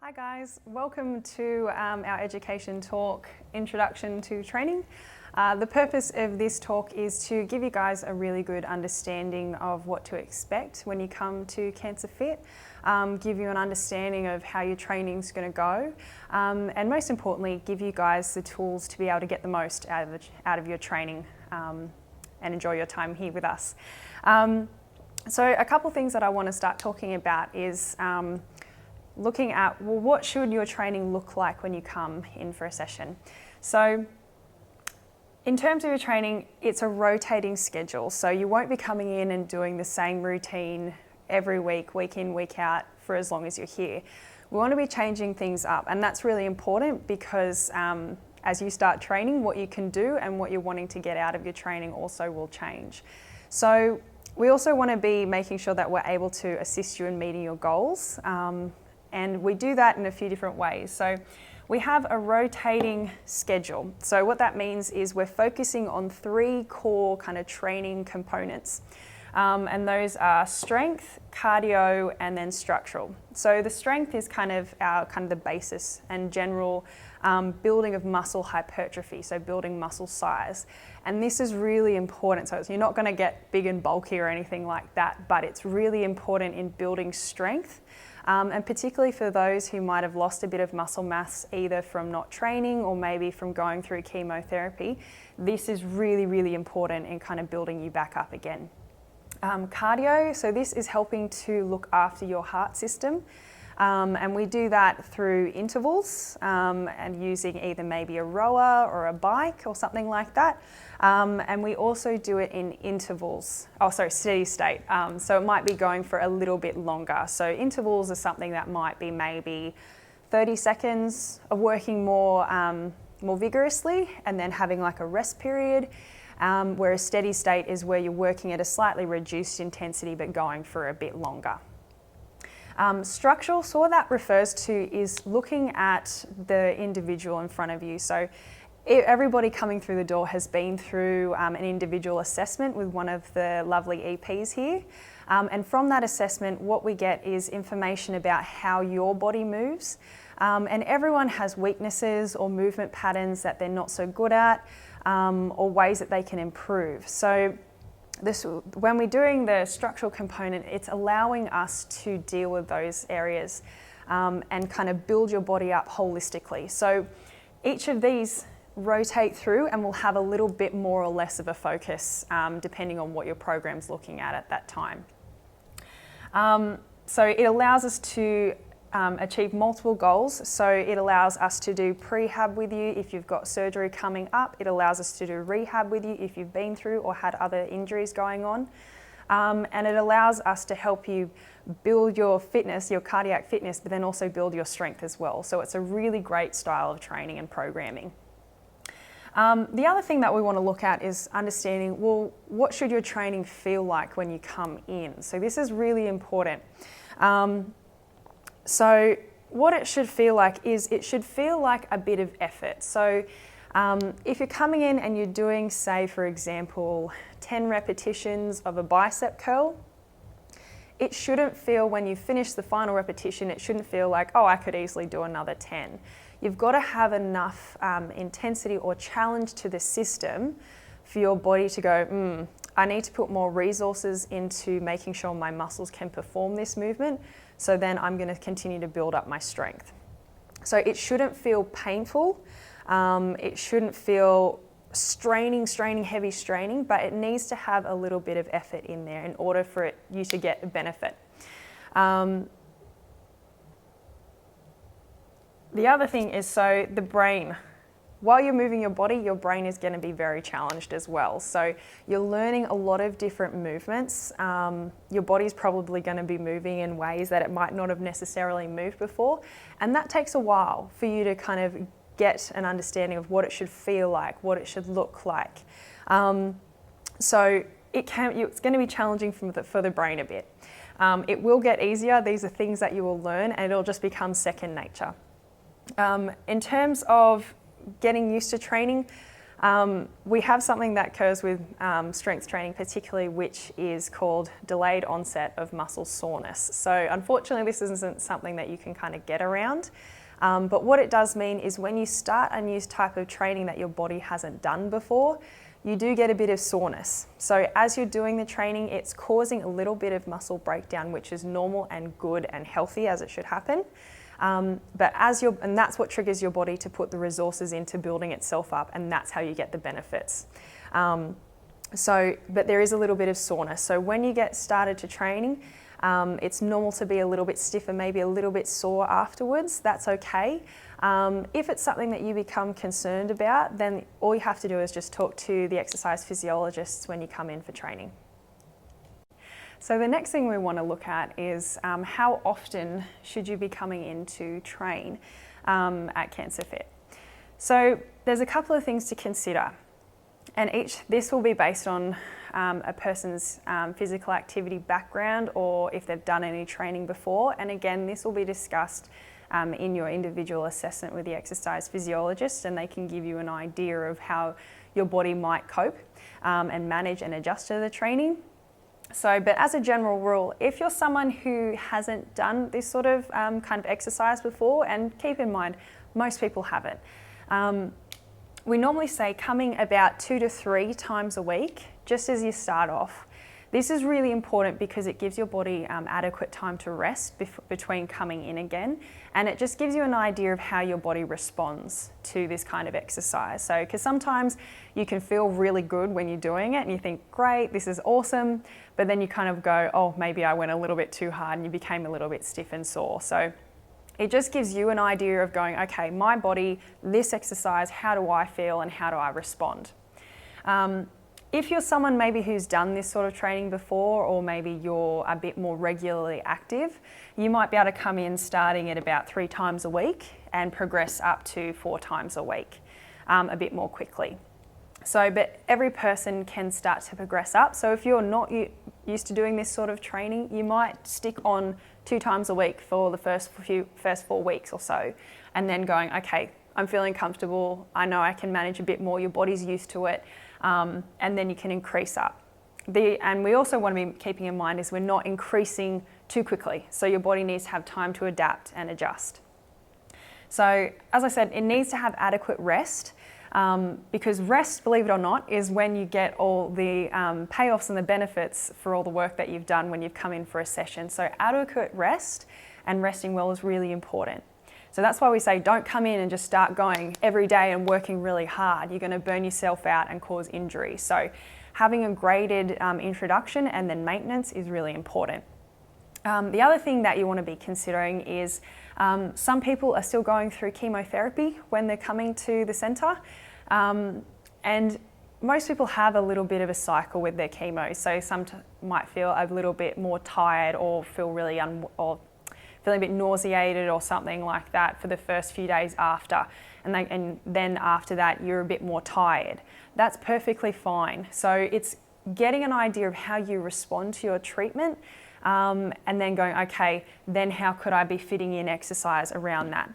Hi guys, welcome to our education talk, Introduction to Training. The purpose of this talk is to give you guys a really good understanding of what to expect when you come to Cancer Fit, give you an understanding of how your training is going to go, and most importantly, give you guys the tools to be able to get the most out of your training and enjoy your time here with us. So a couple things that I want to start talking about is looking at, well, what should your training look like when you come in for a session? So in terms of your training, it's a rotating schedule. So you won't be coming in and doing the same routine every week, week in, week out, for as long as you're here. We want to be changing things up, and that's really important because as you start training, what you can do and what you're wanting to get out of your training also will change. So we also want to be making sure that we're able to assist you in meeting your goals. And we do that in a few different ways. So we have a rotating schedule. So what that means is we're focusing on 3 core kind of training components. And those are strength, cardio, and then structural. So the strength is kind of the basis and general building of muscle hypertrophy, so building muscle size. And this is really important. So you're not going to get big and bulky or anything like that, but it's really important in building strength. And particularly for those who might have lost a bit of muscle mass either from not training or maybe from going through chemotherapy, this is really, really important in kind of building you back up again. Cardio, so this is helping to look after your heart system. And we do that through intervals and using either maybe a rower or a bike or something like that. And we also do it in steady state. So it might be going for a little bit longer. So intervals are something that might be maybe 30 seconds of working more vigorously and then having like a rest period. Whereas steady state is where you're working at a slightly reduced intensity but going for a bit longer. Structural, so what that refers to is looking at the individual in front of you. So everybody coming through the door has been through an individual assessment with one of the lovely EPs here. And from that assessment, what we get is information about how your body moves. And everyone has weaknesses or movement patterns that they're not so good at, or ways that they can improve. So when we're doing the structural component, it's allowing us to deal with those areas and kind of build your body up holistically. So each of these rotate through and will have a little bit more or less of a focus depending on what your program's looking at that time. So it allows us to achieve multiple goals. So it allows us to do prehab with you if you've got surgery coming up. It allows us to do rehab with you if you've been through or had other injuries going on. And it allows us to help you build your fitness, your cardiac fitness, but then also build your strength as well. So it's a really great style of training and programming. The other thing that we want to look at is understanding, well, what should your training feel like when you come in? So this is really important. So what it should feel like is it should feel like a bit of effort. So if you're coming in and you're doing, say, for example, 10 repetitions of a bicep curl, it shouldn't feel, when you finish the final repetition, it shouldn't feel like, oh, I could easily do another 10. You've got to have enough intensity or challenge to the system for your body to go, I need to put more resources into making sure my muscles can perform this movement. So then I'm going to continue to build up my strength. So it shouldn't feel painful. It shouldn't feel straining, heavy straining, but it needs to have a little bit of effort in there in order for you to get a benefit. The other thing is, so the brain. While you're moving your body, your brain is going to be very challenged as well. So you're learning a lot of different movements. Your body's probably going to be moving in ways that it might not have necessarily moved before. And that takes a while for you to kind of get an understanding of what it should feel like, what it should look like. So it's going to be challenging for the brain a bit. It will get easier. These are things that you will learn and it'll just become second nature. In terms of getting used to training, We have something that occurs with strength training particularly, which is called delayed onset of muscle soreness. So unfortunately this isn't something that you can kind of get around, but what it does mean is when you start a new type of training that your body hasn't done before, you do get a bit of soreness. So as you're doing the training, it's causing a little bit of muscle breakdown, which is normal and good and healthy as it should happen. And that's what triggers your body to put the resources into building itself up, and that's how you get the benefits. But there is a little bit of soreness. So when you get started to training, it's normal to be a little bit stiff and maybe a little bit sore afterwards. That's okay. If it's something that you become concerned about, then all you have to do is just talk to the exercise physiologists when you come in for training. So the next thing we want to look at is how often should you be coming in to train at Cancer Fit. So there's a couple of things to consider, and this will be based on a person's physical activity background or if they've done any training before. And again, this will be discussed in your individual assessment with the exercise physiologist, and they can give you an idea of how your body might cope and manage and adjust to the training. But as a general rule, if you're someone who hasn't done this sort of kind of exercise before, and keep in mind, most people haven't, we normally say coming about 2 to 3 times a week, just as you start off. This is really important because it gives your body adequate time to rest between coming in again, and it just gives you an idea of how your body responds to this kind of exercise. So, because sometimes you can feel really good when you're doing it and you think, great, this is awesome, but then you kind of go, oh, maybe I went a little bit too hard and you became a little bit stiff and sore. So it just gives you an idea of going, okay, my body, this exercise, how do I feel and how do I respond? If you're someone maybe who's done this sort of training before, or maybe you're a bit more regularly active, you might be able to come in starting at about 3 times a week and progress up to 4 times a week a bit more quickly. But every person can start to progress up. So if you're not used to doing this sort of training, you might stick on 2 times a week for the first 4 weeks or so, and then going, okay, I'm feeling comfortable, I know I can manage a bit more, your body's used to it, and then you can increase up. And we also want to be keeping in mind is we're not increasing too quickly, so your body needs to have time to adapt and adjust. So as I said, it needs to have adequate rest, because rest, believe it or not, is when you get all the payoffs and the benefits for all the work that you've done when you've come in for a session. So adequate rest and resting well is really important. So that's why we say don't come in and just start going every day and working really hard. You're going to burn yourself out and cause injury. So having a graded introduction and then maintenance is really important. The other thing that you want to be considering is some people are still going through chemotherapy when they're coming to the centre, and most people have a little bit of a cycle with their chemo. So some might feel a little bit more tired or feel really or feeling a bit nauseated or something like that for the first few days after, and then after that you're a bit more tired. That's perfectly fine. So it's getting an idea of how you respond to your treatment, and then going, okay, then how could I be fitting in exercise around that?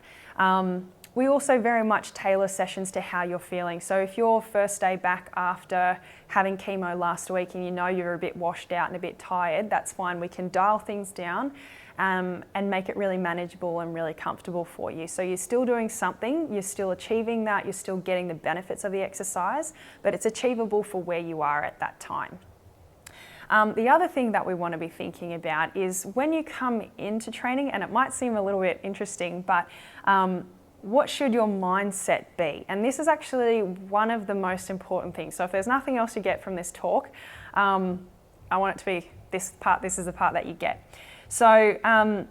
We also very much tailor sessions to how you're feeling. So if your first day back after having chemo last week and you know you're a bit washed out and a bit tired, that's fine. We can dial things down and make it really manageable and really comfortable for you. So you're still doing something, you're still achieving that, you're still getting the benefits of the exercise, but it's achievable for where you are at that time. The other thing that we want to be thinking about is when you come into training, and it might seem a little bit interesting, but what should your mindset be? And this is actually one of the most important things. So if there's nothing else you get from this talk, I want it to be this part. This is the part that you get. So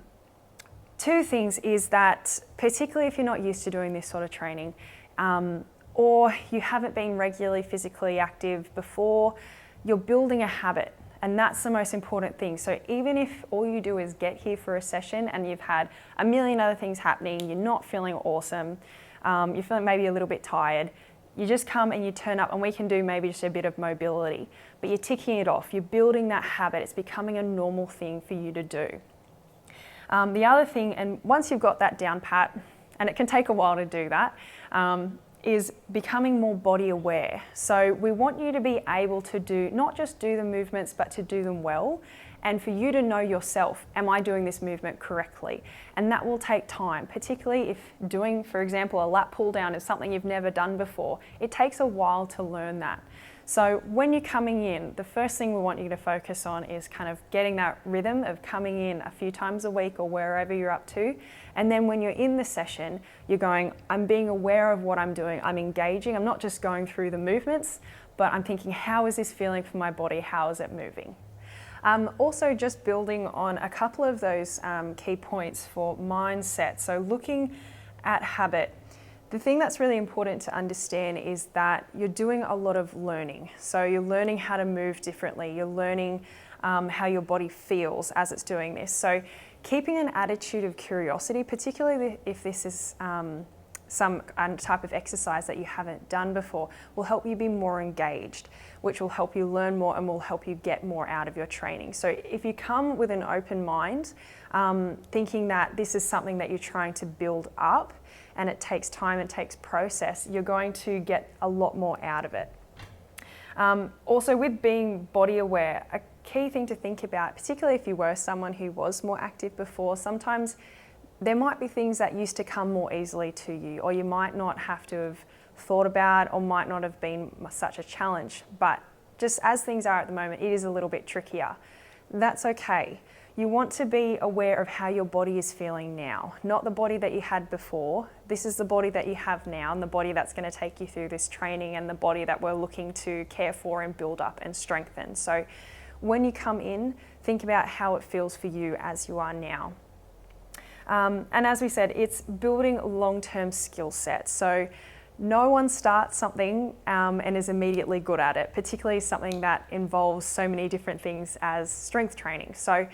2 things is that, particularly if you're not used to doing this sort of training, or you haven't been regularly physically active before, you're building a habit. And that's the most important thing. So even if all you do is get here for a session and you've had a million other things happening, you're not feeling awesome, you're feeling maybe a little bit tired, you just come and you turn up, and we can do maybe just a bit of mobility, but you're ticking it off, you're building that habit, it's becoming a normal thing for you to do. The other thing, and once you've got that down pat, and it can take a while to do that, is becoming more body aware. So we want you to be able to not just do the movements, but to do them well. And for you to know yourself, am I doing this movement correctly? And that will take time, particularly if doing, for example, a lat pull down is something you've never done before. It takes a while to learn that. So when you're coming in, the first thing we want you to focus on is kind of getting that rhythm of coming in a few times a week or wherever you're up to. And then when you're in the session, you're going, I'm being aware of what I'm doing. I'm engaging. I'm not just going through the movements, but I'm thinking, how is this feeling for my body? How is it moving? Also just building on a couple of those key points for mindset. So looking at habit. The thing that's really important to understand is that you're doing a lot of learning. So you're learning how to move differently. You're learning how your body feels as it's doing this. So keeping an attitude of curiosity, particularly if this is some type of exercise that you haven't done before, will help you be more engaged, which will help you learn more and will help you get more out of your training. So if you come with an open mind, thinking that this is something that you're trying to build up, and it takes time, it takes process, you're going to get a lot more out of it. Also with being body aware, a key thing to think about, particularly if you were someone who was more active before, sometimes there might be things that used to come more easily to you, or you might not have to have thought about, or might not have been such a challenge. But just as things are at the moment, it is a little bit trickier. That's okay. You want to be aware of how your body is feeling now, not the body that you had before. This is the body that you have now, and the body that's going to take you through this training, and the body that we're looking to care for and build up and strengthen. So when you come in, think about how it feels for you as you are now. And as we said, it's building long-term skill sets. So no one starts something and is immediately good at it, particularly something that involves so many different things as strength training. So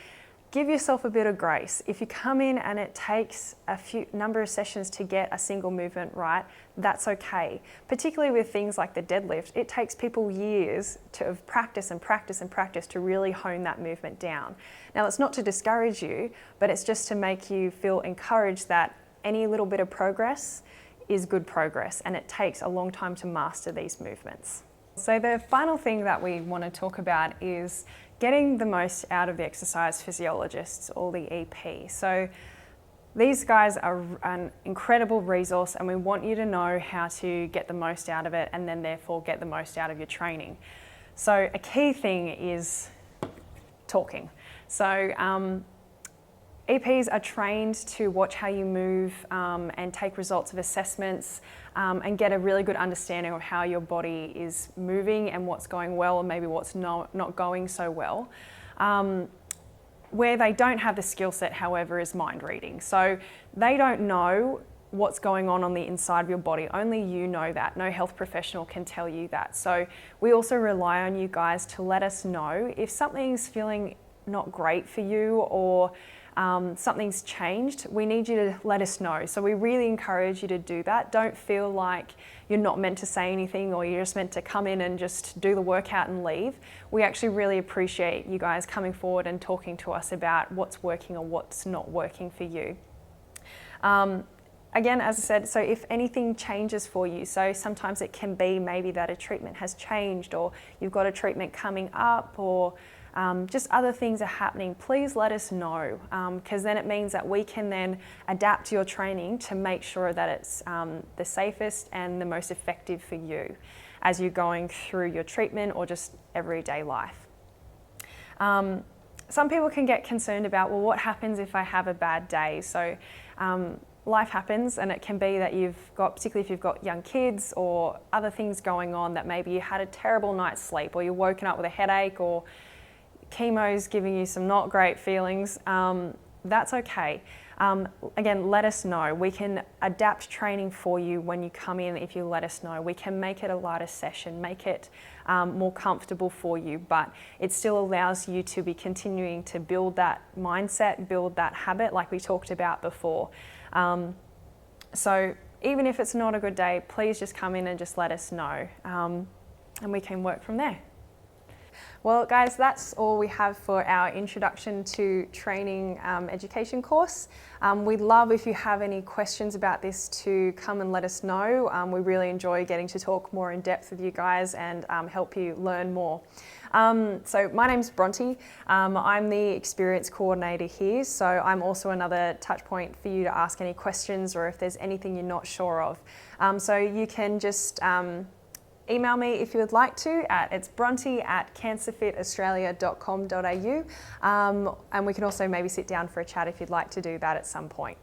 give yourself a bit of grace. If you come in and it takes a number of sessions to get a single movement right, that's okay. Particularly with things like the deadlift, it takes people years to have practice and practice and practice to really hone that movement down. Now, it's not to discourage you, but it's just to make you feel encouraged that any little bit of progress is good progress, and it takes a long time to master these movements. So the final thing that we want to talk about is getting the most out of the exercise physiologists, or the EP. So these guys are an incredible resource, and we want you to know how to get the most out of it, and then therefore get the most out of your training. So a key thing is talking. So EPs are trained to watch how you move and take results of assessments and get a really good understanding of how your body is moving and what's going well and maybe what's not going so well. Where they don't have the skill set, however, is mind reading. So they don't know what's going on the inside of your body. Only you know that. No health professional can tell you that. So we also rely on you guys to let us know if something's feeling not great for you, or something's changed. We need you to let us know. So we really encourage you to do that. Don't feel like you're not meant to say anything, or you're just meant to come in and just do the workout and leave. We actually really appreciate you guys coming forward and talking to us about what's working or what's not working for you. Again, as I said, so if anything changes for you, so sometimes it can be maybe that a treatment has changed, or you've got a treatment coming up, or just other things are happening, please let us know, because then it means that we can then adapt your training to make sure that it's the safest and the most effective for you as you're going through your treatment or just everyday life. Some people can get concerned about, well, what happens if I have a bad day? So life happens, and it can be that you've got, particularly if you've got young kids or other things going on, that maybe you had a terrible night's sleep, or you're woken up with a headache, or chemo's giving you some not great feelings. That's okay. Again, let us know. We can adapt training for you when you come in. If you let us know, we can make it a lighter session, make it more comfortable for you, but it still allows you to be continuing to build that mindset, build that habit like we talked about before. So even if it's not a good day, please just come in and just let us know, and we can work from there. Well, guys, that's all we have for our Introduction to Training education course. We'd love if you have any questions about this to come and let us know. We really enjoy getting to talk more in depth with you guys and help you learn more. So my name's Bronte. I'm the experience coordinator here, so I'm also another touch point for you to ask any questions or if there's anything you're not sure of. So you can just email me if you would like to. It's bronte@cancerfitaustralia.com.au, and we can also maybe sit down for a chat if you'd like to do that at some point.